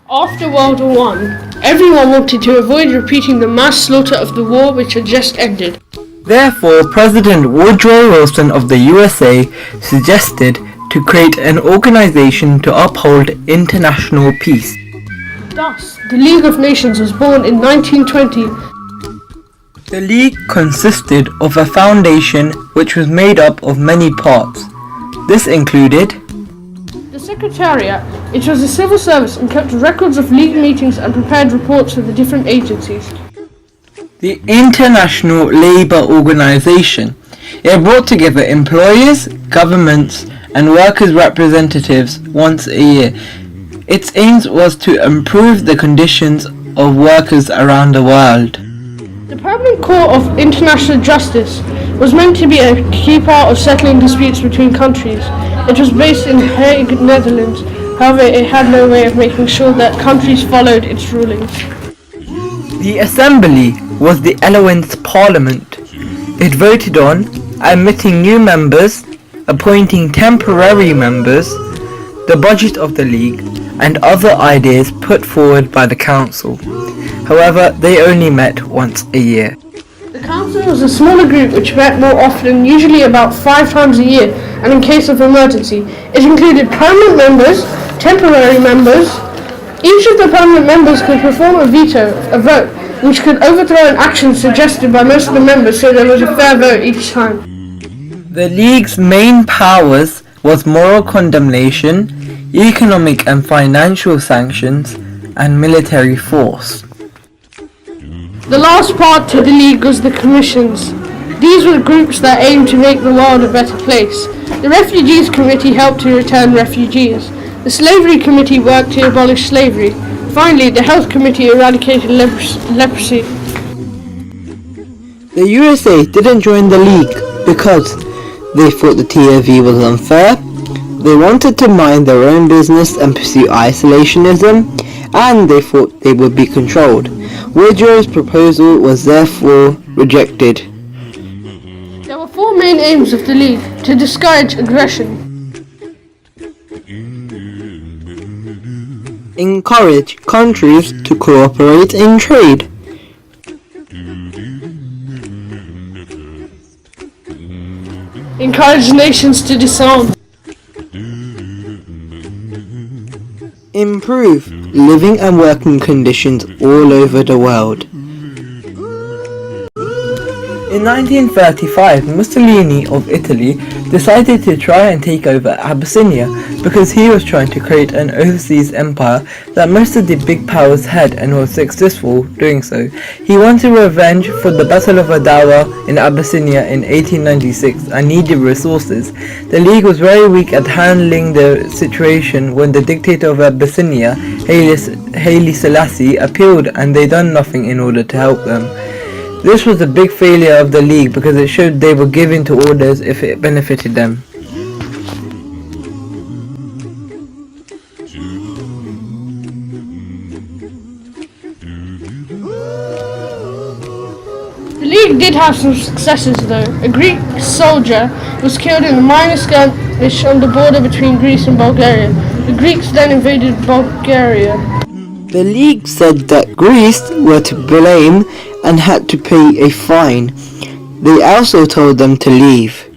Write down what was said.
After World War I, everyone wanted to avoid repeating the mass slaughter of the war which had just ended. Therefore, President Woodrow Wilson of the USA suggested to create an organization to uphold international peace. Thus, the League of Nations was born in 1920. The League consisted of a foundation which was made up of many parts. This included the Secretariat, which was a civil service and kept records of League meetings and prepared reports for the different agencies. the International Labour Organization. It brought together employers, governments, and workers' representatives once a year. Its aim was to improve the conditions of workers around the world. The Permanent Court of International Justice was meant to be a key part of settling disputes between countries. It was based in Hague, Netherlands. However, it had no way of making sure that countries followed its rulings. The Assembly was the Elohim's Parliament. It voted on admitting new members, appointing temporary members, the budget of the League, and other ideas put forward by the Council. However, they only met once a year. The Council was a smaller group which met more often, usually about 5 times a year, and in case of emergency. It included permanent members, temporary members. Each of the permanent members could perform a vote, which could overthrow an action suggested by most of the members, so there was a fair vote each time. The League's main powers was moral condemnation, economic and financial sanctions, and military force. The last part to the League was the Commissions. These were groups that aimed to make the world a better place. The Refugees Committee helped to return refugees. The Slavery Committee worked to abolish slavery. Finally, the Health Committee eradicated leprosy. The USA didn't join the League because they thought the TOV was unfair. They wanted to mind their own business and pursue isolationism, and they thought they would be controlled. Woodrow's proposal was therefore rejected. There were 4 main aims of the League: to discourage aggression, Encourage countries to cooperate in trade, encourage nations to disarm, improve living and working conditions all over the world. In 1935, Mussolini of Italy decided to try and take over Abyssinia because he was trying to create an overseas empire that most of the big powers had and was successful doing so. He wanted revenge for the Battle of Adawa in Abyssinia in 1896 and needed resources. The League was very weak at handling the situation when the dictator of Abyssinia, Haile Selassie, appealed, and they done nothing in order to help them. This was a big failure of the League because it showed they were giving to orders if it benefited them. The League did have some successes though. A Greek soldier was killed in a minor skirmish on the border between Greece and Bulgaria. The Greeks then invaded Bulgaria. The League said that Greece were to blame and had to pay a fine. They also told them to leave.